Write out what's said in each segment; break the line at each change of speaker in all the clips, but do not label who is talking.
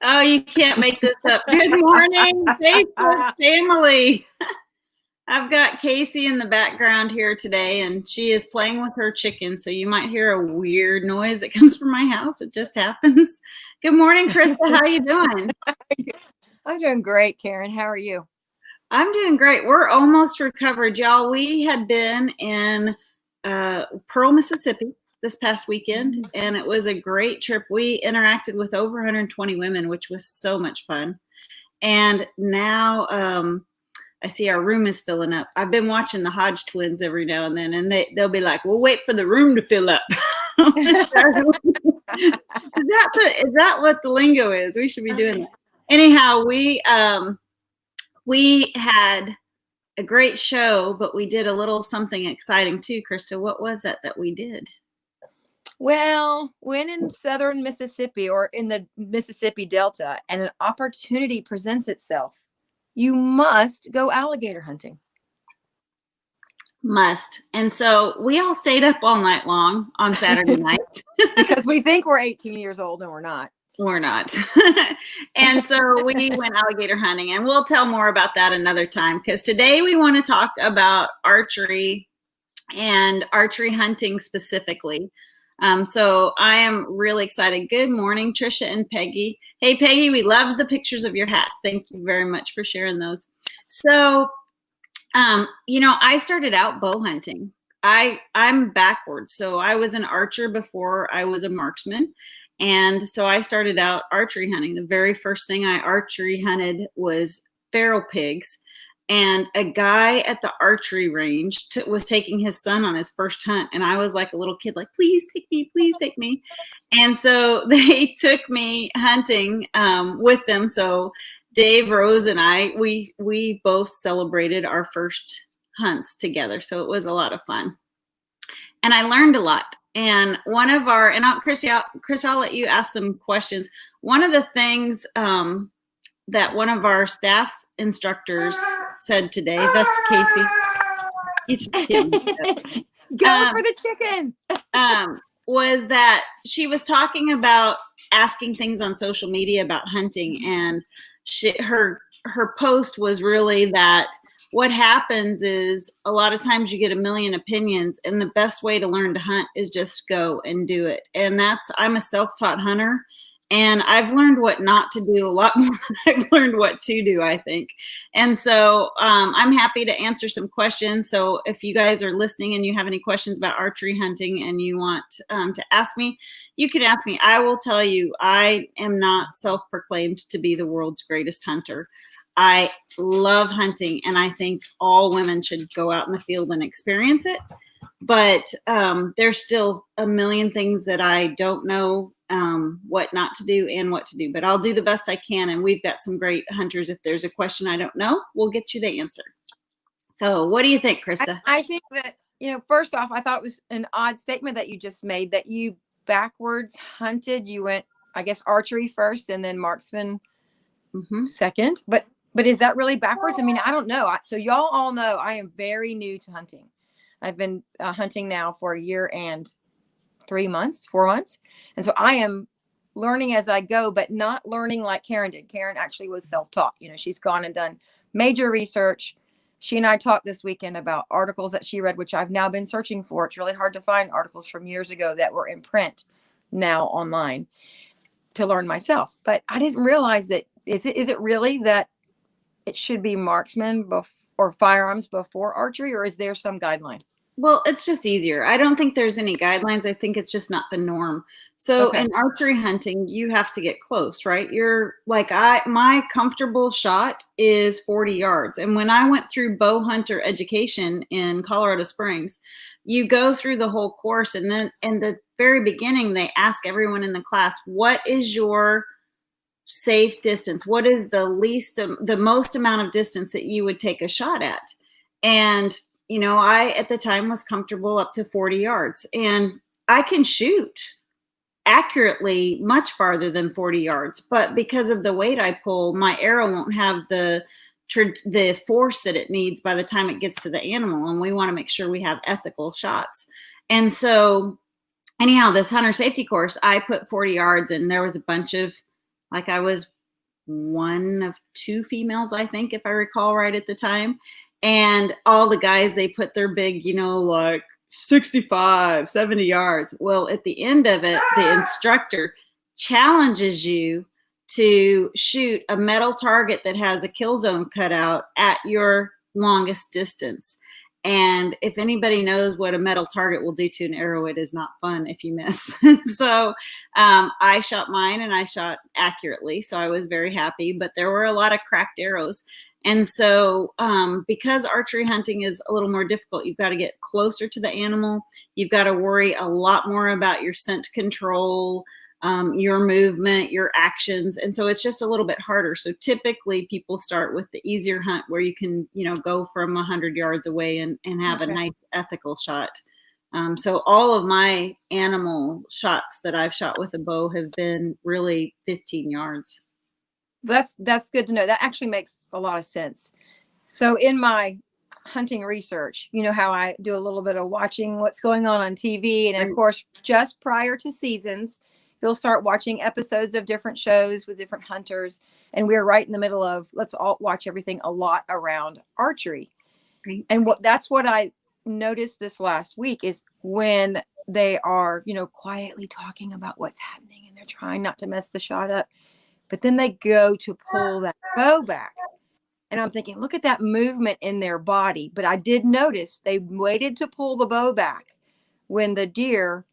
Oh, you can't make this up. Good morning, Facebook family. I've got Casey in the background here today, and she is playing with her chicken, so you might hear a weird noise that comes from my house. It just happens. Good morning, Krista. How are you doing?
I'm doing great, Karen. How are you?
I'm doing great. We're almost recovered, y'all. We had been in Pearl, Mississippi this past weekend, and it was a great trip. We interacted with over 120 women, which was so much fun. And now I see our room is filling up. I've been watching the Hodge twins every now and then, and they'll be like, "We'll wait for the room to fill up." Is that what the lingo is? We should be doing that. Anyhow, we had a great show, but we did a little something exciting too. Krista, what was that we did?
Well, when in southern Mississippi or in the Mississippi Delta and an opportunity presents itself, you must go alligator hunting.
Must. And so we all stayed up all night long on Saturday night.
Because we think we're 18 years old and we're not.
We're not. And so we went alligator hunting, and we'll tell more about that another time, because today we want to talk about archery and archery hunting specifically. So I am really excited. Good morning, Trisha and Peggy. Hey, Peggy, we love the pictures of your hat. Thank you very much for sharing those. So, I started out bow hunting. I'm backwards. So I was an archer before I was a marksman. And so I started out archery hunting. The very first thing I archery hunted was feral pigs. And a guy at the archery range was taking his son on his first hunt. And I was like a little kid, like, please take me. And so they took me hunting with them. So Dave, Rose, and I, we both celebrated our first hunts together. So it was a lot of fun. And I learned a lot. And Chris, I'll let you ask some questions. One of the things that one of our staff instructors said today, that's Casey.
Go for the chicken.
Was that she was talking about asking things on social media about hunting, and her post was really that what happens is a lot of times you get a million opinions, and the best way to learn to hunt is just go and do it. And I'm a self-taught hunter, and I've learned what not to do a lot more than I've learned what to do, I think. And so I'm happy to answer some questions. So if you guys are listening and you have any questions about archery hunting and you want to ask me, you can ask me. I will tell you, I am not self-proclaimed to be the world's greatest hunter. I love hunting, and I think all women should go out in the field and experience it. But there's still a million things that I don't know what not to do and what to do. But I'll do the best I can, and we've got some great hunters. If there's a question I don't know, we'll get you the answer. So what do you think, Krista?
I think that, first off, I thought it was an odd statement that you just made, that you backwards hunted. You went, I guess, archery first and then marksman second. But is that really backwards? I mean, I don't know. So y'all all know I am very new to hunting. I've been hunting now for a year and 4 months. And so I am learning as I go, but not learning like Karen did. Karen actually was self-taught. She's gone and done major research. She and I talked this weekend about articles that she read, which I've now been searching for. It's really hard to find articles from years ago that were in print now online to learn myself. But I didn't realize that. Is it really that it should be marksman or firearms before archery, or is there some guideline?
Well, it's just easier. I don't think there's any guidelines. I think it's just not the norm. So in archery hunting, you have to get close, right? You're like, my comfortable shot is 40 yards. And when I went through bow hunter education in Colorado Springs, you go through the whole course. And then in the very beginning, they ask everyone in the class, what is your safe distance? What is the most amount of distance that you would take a shot at? And I at the time was comfortable up to 40 yards, and I can shoot accurately much farther than 40 yards, but because of the weight I pull, my arrow won't have the force that it needs by the time it gets to the animal. And we want to make sure we have ethical shots. And so anyhow, this hunter safety course, I put 40 yards, and there was a bunch of Like I was one of two females, I think, if I recall right at the time. And all the guys, they put their big, like 65, 70 yards. Well, at the end of it, the instructor challenges you to shoot a metal target that has a kill zone cut out at your longest distance. And if anybody knows what a metal target will do to an arrow, it is not fun if you miss. So I shot mine and I shot accurately. So I was very happy, but there were a lot of cracked arrows. And so because archery hunting is a little more difficult, you've got to get closer to the animal. You've got to worry a lot more about your scent control, your movement, your actions. And so it's just a little bit harder. So typically people start with the easier hunt where you can, go from 100 yards away and have a nice ethical shot. So all of my animal shots that I've shot with a bow have been really 15 yards.
That's good to know. That actually makes a lot of sense. So in my hunting research, you know how I do a little bit of watching what's going on TV. And of course, just prior to seasons, you'll start watching episodes of different shows with different hunters. And we're right in the middle of, let's all watch everything a lot around archery.
Right.
And that's what I noticed this last week is when they are, quietly talking about what's happening and they're trying not to mess the shot up. But then they go to pull that bow back. And I'm thinking, look at that movement in their body. But I did notice they waited to pull the bow back when the deer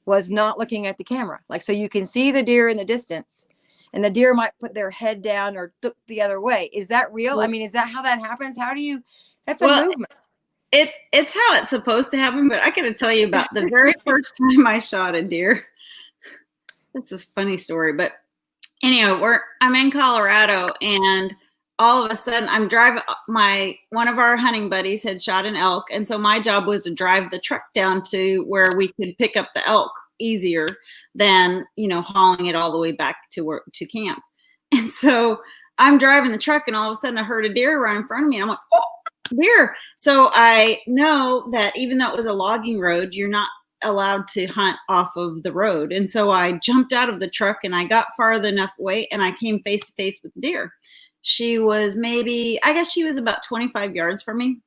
was not looking at the camera. Like, so you can see the deer in the distance and the deer might put their head down or look the other way. Is that real? I mean, is that how that happens? That's a movement.
It's how it's supposed to happen. But I got to tell you about the very first time I shot a deer. This is a funny story, but anyway, I'm in Colorado, and all of a sudden I'm driving. One of our hunting buddies had shot an elk, and so my job was to drive the truck down to where we could pick up the elk easier than hauling it all the way back to camp. And so I'm driving the truck, and all of a sudden I heard a deer run in front of me, and I'm like, oh, deer! So I know that even though it was a logging road, you're not allowed to hunt off of the road. And so I jumped out of the truck and I got far enough away and I came face to face with the deer. She was about 25 yards from me.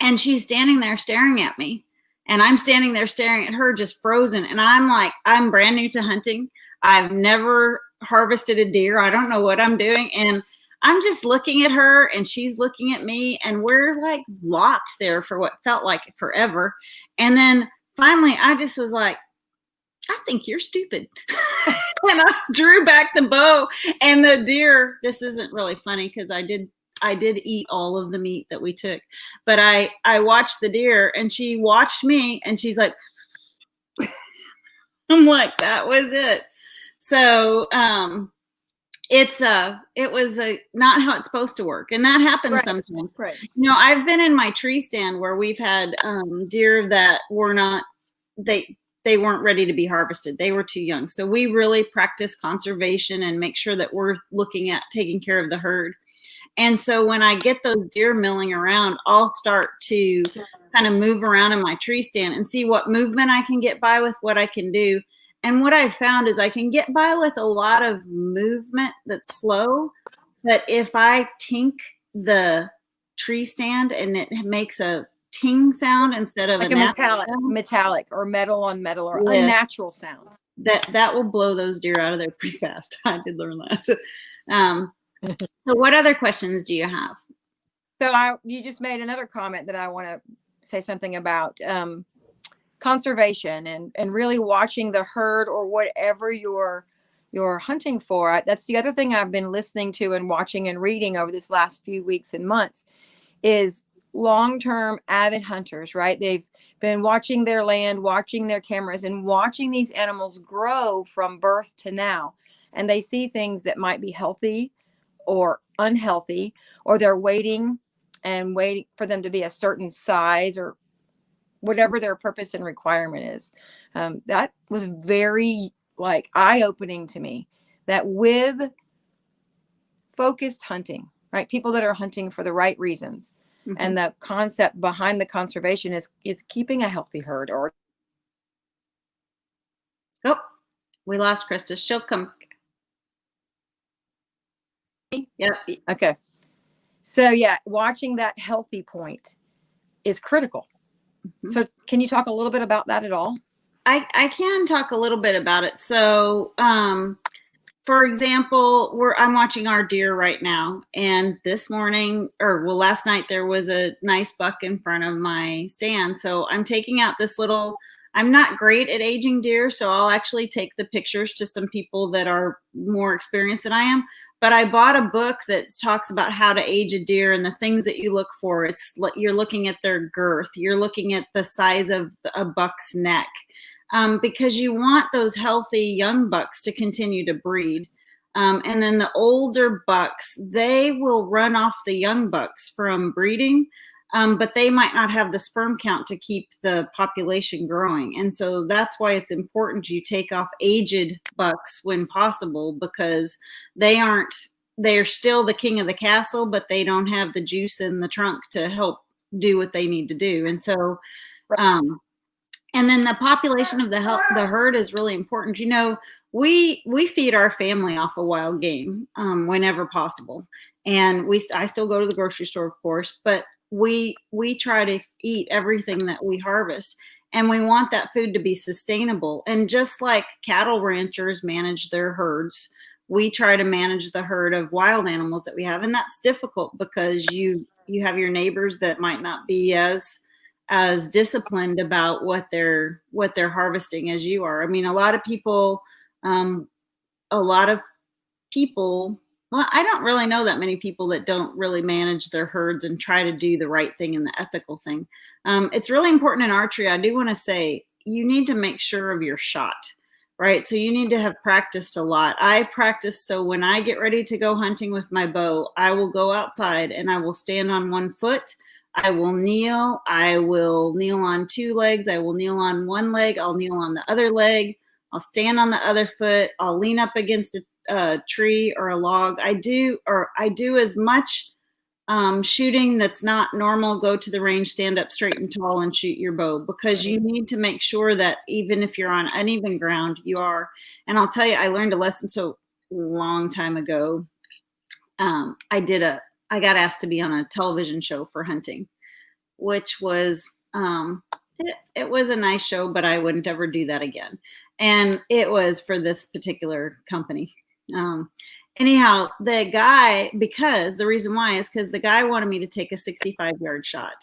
And she's standing there staring at me. And I'm standing there staring at her, just frozen. And I'm like, I'm brand new to hunting. I've never harvested a deer. I don't know what I'm doing. And I'm just looking at her and she's looking at me. And we're like locked there for what felt like forever. And then finally, I just was like, I think you're stupid. And I drew back the bow and the deer, this isn't really funny because I did eat all of the meat that we took, but I watched the deer and she watched me and she's like, I'm like, that was it. So, it was not how it's supposed to work. And that happens sometimes.
Right.
I've been in my tree stand where we've had deer that were not, they weren't ready to be harvested. They were too young. So we really practice conservation and make sure that we're looking at taking care of the herd. And so when I get those deer milling around, I'll start to kind of move around in my tree stand and see what movement I can get by with, what I can do. And what I've found is I can get by with a lot of movement that's slow, but if I tink the tree stand and it makes a ting sound instead of
like
a
metallic or metal on metal or unnatural sound,
that will blow those deer out of there pretty fast. I did learn that. So what other questions do you have?
So you just made another comment that I want to say something about. Conservation and really watching the herd or whatever you're hunting for. That's the other thing I've been listening to and watching and reading over this last few weeks and months is long-term avid hunters, right? They've been watching their land, watching their cameras and watching these animals grow from birth to now. And they see things that might be healthy or unhealthy, or they're waiting for them to be a certain size or whatever their purpose and requirement is. That was very eye-opening to me, that with focused hunting, right? People that are hunting for the right reasons. Mm-hmm. And the concept behind the conservation is keeping a healthy herd.
Oh, we lost Krista. She'll come. Yep.
Okay. So yeah, watching that healthy point is critical.
Mm-hmm.
So can you talk a little bit about that at all?
I can talk a little bit about it. So, for example, I'm watching our deer right now, and this morning, or well, last night there was a nice buck in front of my stand. So I'm taking out this little. I'm not great at aging deer, so I'll actually take the pictures to some people that are more experienced than I am. But I bought a book that talks about how to age a deer and the things that you look for. You're looking at their girth, you're looking at the size of a buck's neck, because you want those healthy young bucks to continue to breed. And then the older bucks, they will run off the young bucks from breeding, but they might not have the sperm count to keep the population growing. And so that's why it's important you take off aged bucks when possible, because they're still the king of the castle, but they don't have the juice in the trunk to help do what they need to do. And so, and then the population of the herd is really important. We feed our family off of wild game whenever possible, and I still go to the grocery store, of course, but we try to eat everything that we harvest, and we want that food to be sustainable. And just like cattle ranchers manage their herds, we try to manage the herd of wild animals that we have, and that's difficult because you have your neighbors that might not be as disciplined about what they're harvesting as you are. I mean, a lot of people, um, a lot of people. Well, I don't really know that many people that don't really manage their herds and try to do the right thing and the ethical thing. It's really important in archery. I do want to say you need to make sure of your shot, right? So you need to have practiced a lot. I practice, so when I get ready to go hunting with my bow, I will go outside and I will stand on one foot. I will kneel on two legs. I will kneel on one leg. I'll kneel on the other leg. I'll stand on the other foot. I'll lean up against a tree or a log. I do as much shooting that's not normal. Go to the range, stand up straight and tall, and shoot your bow, because you need to make sure that even if you're on uneven ground, you are. And I'll tell you, I learned a lesson so long time ago. I got asked to be on a television show for hunting, which was it was a nice show, but I wouldn't ever do that again. And it was for this particular company. Anyhow, the reason why is because the guy wanted me to take a 65-yard shot.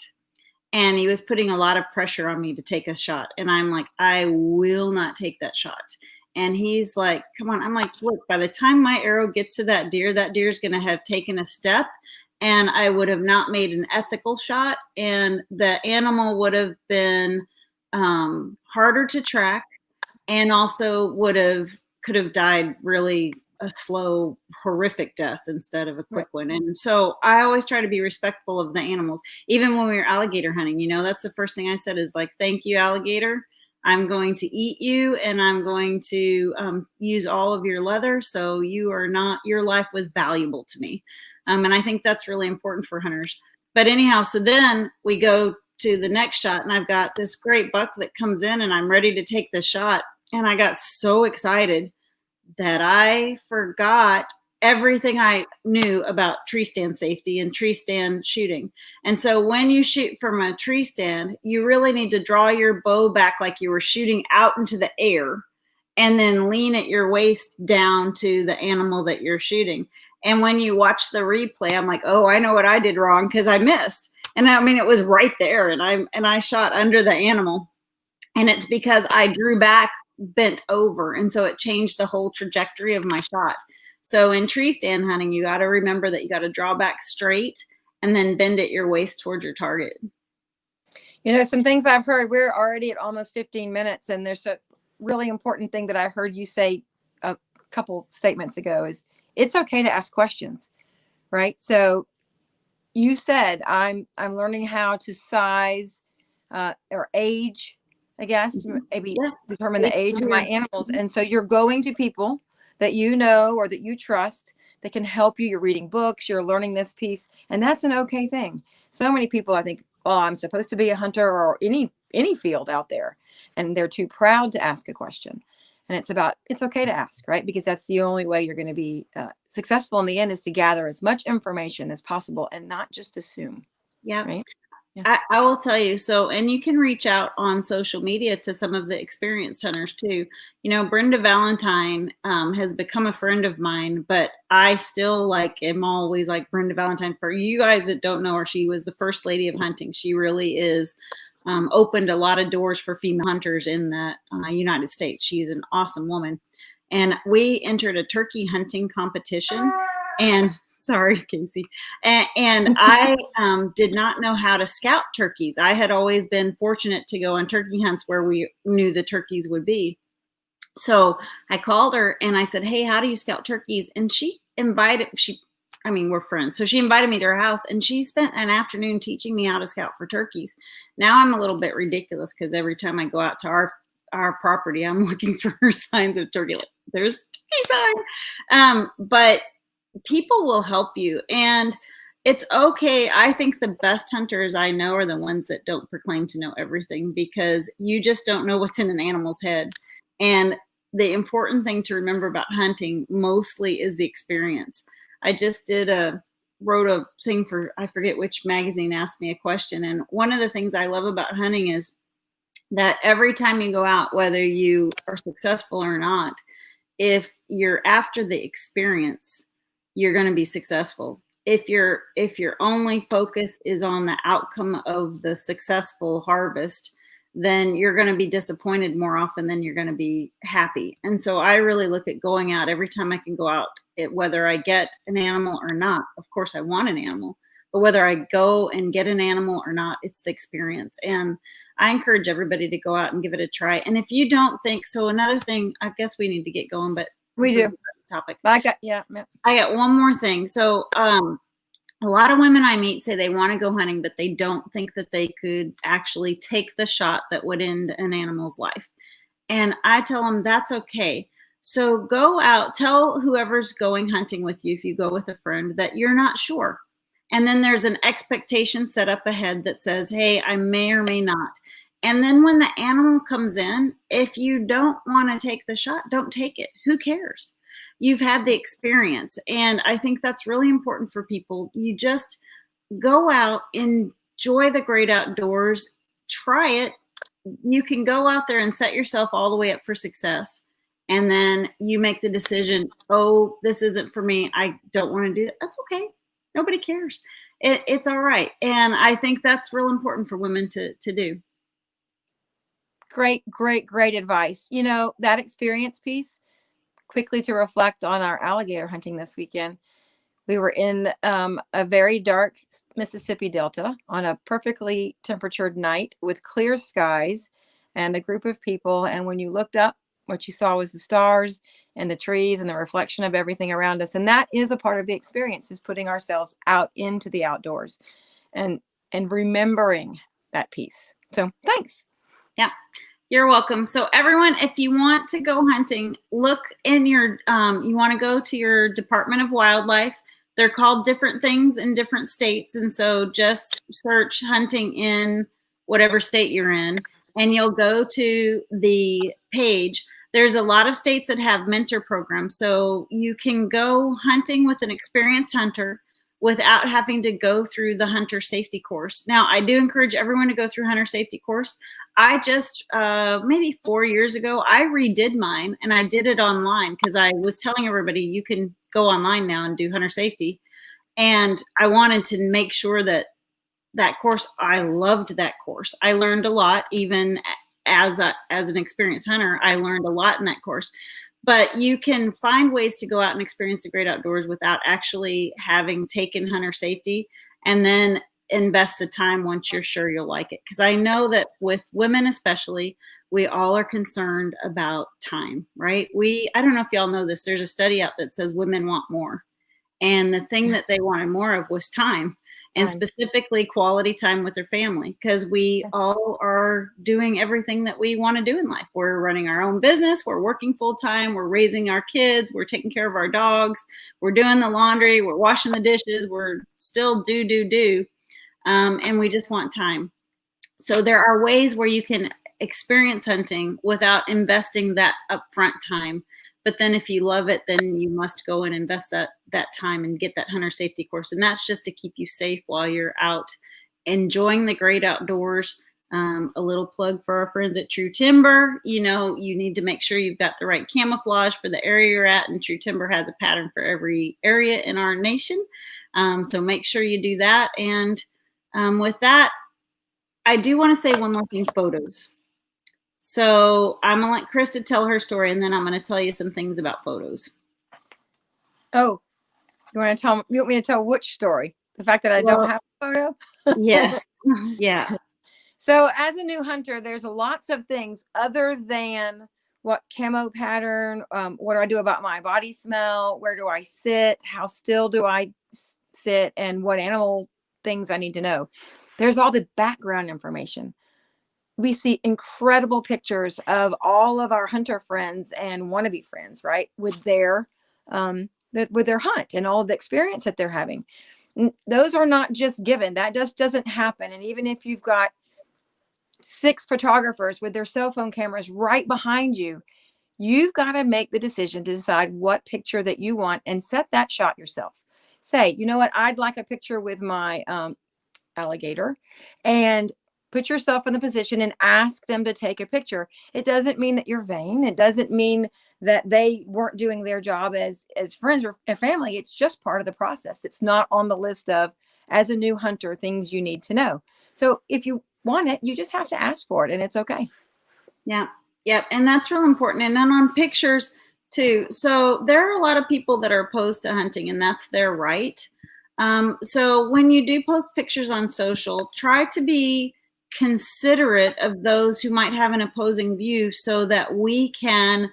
And he was putting a lot of pressure on me to take a shot. And I'm like, I will not take that shot. And he's like, come on. I'm like, look, by the time my arrow gets to that deer's going to have taken a step, and I would have not made an ethical shot. And the animal would have been harder to track, and also could have died really a slow, horrific death instead of a quick one. And so I always try to be respectful of the animals. Even when we were alligator hunting, that's the first thing I said is like, thank you, alligator. I'm going to eat you, and I'm going to use all of your leather. So your life was valuable to me. And I think that's really important for hunters. But anyhow, so then we go to the next shot, and I've got this great buck that comes in, and I'm ready to take the shot. And I got so excited that I forgot everything I knew about tree stand safety and tree stand shooting. And so when you shoot from a tree stand, you really need to draw your bow back like you were shooting out into the air, and then lean at your waist down to the animal that you're shooting. And when you watch the replay, I'm like, oh, I know what I did wrong, because I missed. And I mean, it was right there, and I shot under the animal. And it's because I drew back, bent over, and so it changed the whole trajectory of my shot. So in tree stand hunting, you got to remember that you got to draw back straight and then bend at your waist towards your target.
Some things I've heard, we're already at almost 15 minutes, and there's a really important thing that I heard you say a couple statements ago is it's okay to ask questions, right? So you said I'm learning how to size or age, I guess, maybe determine the age of my animals. And so you're going to people that you know or that you trust that can help you. You're reading books, you're learning this piece, and that's an okay thing. So many people, I think, oh, I'm supposed to be a hunter, or any field out there, and they're too proud to ask a question. And it's okay to ask, right? Because that's the only way you're going to be successful in the end, is to gather as much information as possible and not just assume.
Yeah.
Right.
I will tell you. So, and you can reach out on social media to some of the experienced hunters too. You know, Brenda Valentine has become a friend of mine, but I still am always like Brenda Valentine. For you guys that don't know her, she was the first lady of hunting. She really is opened a lot of doors for female hunters in the United States. She's an awesome woman. And we entered a turkey hunting competition, and sorry, Casey. And I did not know how to scout turkeys. I had always been fortunate to go on turkey hunts where we knew the turkeys would be. So I called her and I said, "Hey, how do you scout turkeys?" And we're friends. So she invited me to her house, and she spent an afternoon teaching me how to scout for turkeys. Now I'm a little bit ridiculous because every time I go out to our property, I'm looking for signs of turkey. Like, there's turkey sign. But people will help you, and it's okay. I think the best hunters I know are the ones that don't proclaim to know everything, because you just don't know what's in an animal's head. And the important thing to remember about hunting mostly is the experience. I just wrote a thing for, I forget which magazine, asked me a question. And one of the things I love about hunting is that every time you go out, whether you are successful or not, if you're after the experience, you're going to be successful. If your only focus is on the outcome of the successful harvest, then you're going to be disappointed more often than you're going to be happy. And so I really look at going out every time I can go out, whether I get an animal or not. Of course, I want an animal, but whether I go and get an animal or not, it's the experience. And I encourage everybody to go out and give it a try. And if you don't think so, another thing, I guess we need to get going, but
we do.
Topic.
I
got one more thing. So a lot of women I meet say they want to go hunting, but they don't think that they could actually take the shot that would end an animal's life. And I tell them that's okay. So go out, tell whoever's going hunting with you, if you go with a friend, that you're not sure. And then there's an expectation set up ahead that says, hey, I may or may not. And then when the animal comes in, if you don't want to take the shot, don't take it. Who cares? You've had the experience. And I think that's really important for people. You just go out, enjoy the great outdoors, try it. You can go out there and set yourself all the way up for success. And then you make the decision, oh, this isn't for me. I don't want to do it. That's okay. Nobody cares. It's all right. And I think that's real important for women to do.
Great advice. You know, that experience piece, quickly to reflect on our alligator hunting this weekend. We were in a very dark Mississippi Delta on a perfectly temperatured night with clear skies and a group of people. And when you looked up, what you saw was the stars and the trees and the reflection of everything around us. And that is a part of the experience, is putting ourselves out into the outdoors and remembering that piece. So thanks.
Yeah. You're welcome. So everyone, if you want to go hunting, look in you want to go to your Department of Wildlife. They're called different things in different states. And so just search hunting in whatever state you're in, and you'll go to the page. There's a lot of states that have mentor programs. So you can go hunting with an experienced hunter without having to go through the hunter safety course. Now, I do encourage everyone to go through hunter safety course. I just, maybe 4 years ago, I redid mine, and I did it online because I was telling everybody you can go online now and do hunter safety. And I wanted to make sure that course, I loved that course. I learned a lot, even as an experienced hunter, I learned a lot in that course. But you can find ways to go out and experience the great outdoors without actually having taken hunter safety, and then invest the time once you're sure you'll like it. Because I know that with women especially, we all are concerned about time, right? I don't know if y'all know this, there's a study out that says women want more. And the thing that they wanted more of was time. And specifically quality time with their family, because we all are doing everything that we want to do in life. We're running our own business. We're working full time. We're raising our kids. We're taking care of our dogs. We're doing the laundry. We're washing the dishes. We're still do. And we just want time. So there are ways where you can experience hunting without investing that upfront time. But then if you love it, then you must go and invest that time and get that hunter safety course. And that's just to keep you safe while you're out enjoying the great outdoors. A little plug for our friends at True Timber. You need to make sure you've got the right camouflage for the area you're at, and True Timber has a pattern for every area in our nation. So make sure you do that. And with that, I do want to say one more thing, photos. So I'm going to let Krista tell her story, and then I'm going to tell you some things about photos.
Oh, you want me to tell which story? The fact that I don't have a photo?
Yes. Yeah.
So as a new hunter, there's lots of things other than what camo pattern, what do I do about my body smell? Where do I sit? How still do I sit? And what animal things I need to know. There's all the background information. We see incredible pictures of all of our hunter friends and wannabe friends, right? With their hunt and all the experience that they're having. Those are not just given. That just doesn't happen. And even if you've got 6 photographers with their cell phone cameras right behind you, you've got to make the decision to decide what picture that you want and set that shot yourself. Say, you know what? I'd like a picture with my alligator, and put yourself in the position and ask them to take a picture. It doesn't mean that you're vain. It doesn't mean that they weren't doing their job as friends or family. It's just part of the process. It's not on the list of, as a new hunter, things you need to know. So if you want it, you just have to ask for it, and it's okay.
Yeah. Yep. And that's real important. And then on pictures too. So there are a lot of people that are opposed to hunting, and that's their right. So when you do post pictures on social, try to be considerate of those who might have an opposing view, so that we can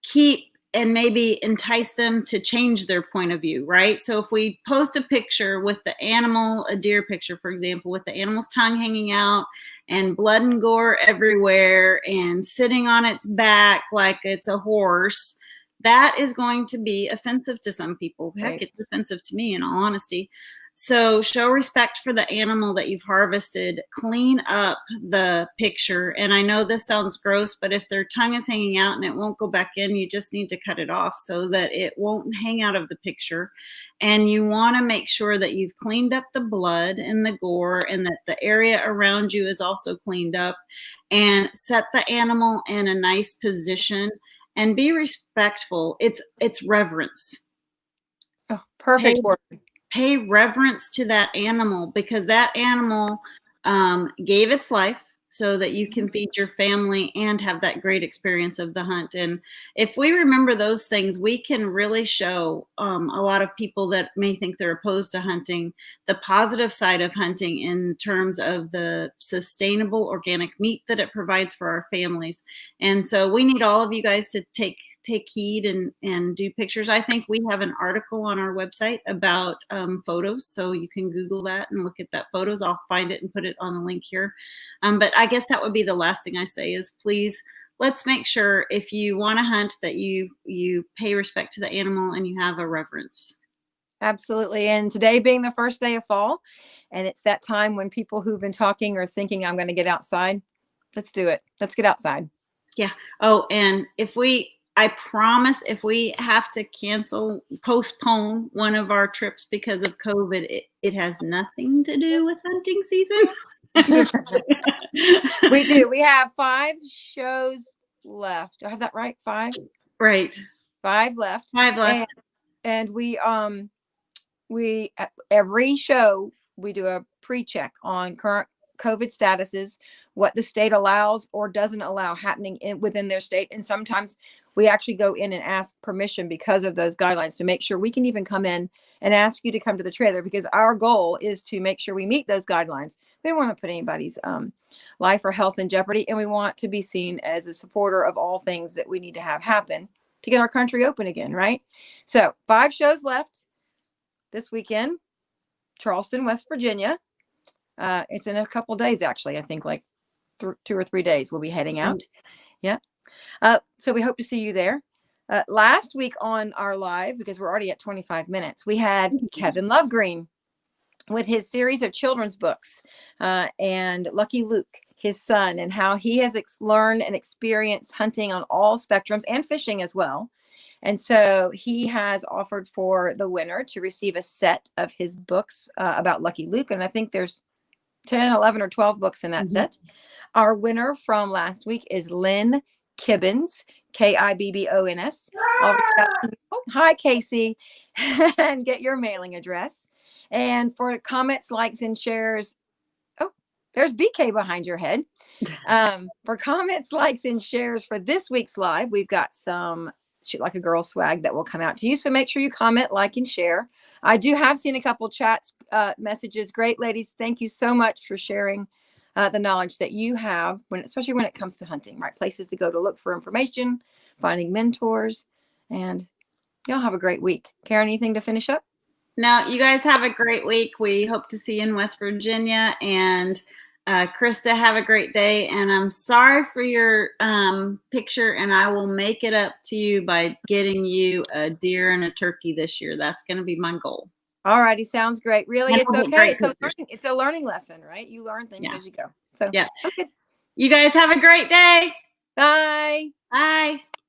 keep and maybe entice them to change their point of view, right? So if we post a picture with the animal, a deer picture, for example, with the animal's tongue hanging out and blood and gore everywhere and sitting on its back like it's a horse, that is going to be offensive to some people. Heck, it's offensive to me, in all honesty. So show respect for the animal that you've harvested. Clean up the picture. And I know this sounds gross, but if their tongue is hanging out and it won't go back in, you just need to cut it off so that it won't hang out of the picture. And you want to make sure that you've cleaned up the blood and the gore, and that the area around you is also cleaned up, and set the animal in a nice position and be respectful. It's reverence.
Oh, perfect word.
Pay reverence to that animal, because that animal gave its life so that you can feed your family and have that great experience of the hunt. And if we remember those things, we can really show a lot of people that may think they're opposed to hunting the positive side of hunting, in terms of the sustainable organic meat that it provides for our families. And so we need all of you guys to take heed and do pictures. I think we have an article on our website about photos, so you can Google that and look at that photos. I'll find it and put it on the link here. But I guess that would be the last thing I say is, please, let's make sure, if you want to hunt, that you pay respect to the animal and you have a reverence.
Absolutely. And today being the first day of fall, and it's that time when people who've been talking or thinking, I'm going to get outside, let's do it. Let's get outside.
Yeah. Oh, and I promise, if we have to postpone one of our trips because of COVID, it has nothing to do with hunting season.
We do. We have 5 shows left. Do I have that right? 5?
Right.
5 left.
5 left.
And we every show we do a pre-check on current COVID statuses, what the state allows or doesn't allow happening within their state. And sometimes we actually go in and ask permission because of those guidelines, to make sure we can even come in and ask you to come to the trailer, because our goal is to make sure we meet those guidelines. We don't want to put anybody's life or health in jeopardy. And we want to be seen as a supporter of all things that we need to have happen to get our country open again, right? So 5 shows left this weekend. Charleston, West Virginia. It's in a couple days, actually. I think like 2 or 3 days we'll be heading out. Yeah. So we hope to see you there. Last week on our live, because we're already at 25 minutes, we had Kevin Lovegreen with his series of children's books and Lucky Luke. his son and how he has learned and experienced hunting on all spectrums and fishing as well. And so he has offered for the winner to receive a set of his books about Lucky Luke. And I think there's 10, 11, or 12 books in that set. Our winner from last week is Lynn Kibbons, Kibbons. Oh, hi, Casey. And get your mailing address. And for comments, likes, and shares, oh, there's BK behind your head. For comments, likes, and shares for this week's live, we've got some Shoot Like a Girl swag that will come out to you. So make sure you comment, like, and share. I have seen a couple chats, messages. Great, ladies. Thank you so much for sharing the knowledge that you have, especially when it comes to hunting, right? Places to go to look for information, finding mentors, and y'all have a great week. Karen, anything to finish up?
No, you guys have a great week. We hope to see you in West Virginia. And Krista, have a great day. And I'm sorry for your picture, and I will make it up to you by getting you a deer and a turkey this year. That's going to be my goal.
All righty. Sounds great. Really, it's okay. It's a learning lesson, right? You learn things as you go. So
yeah.
Okay.
You guys have a great day.
Bye.
Bye.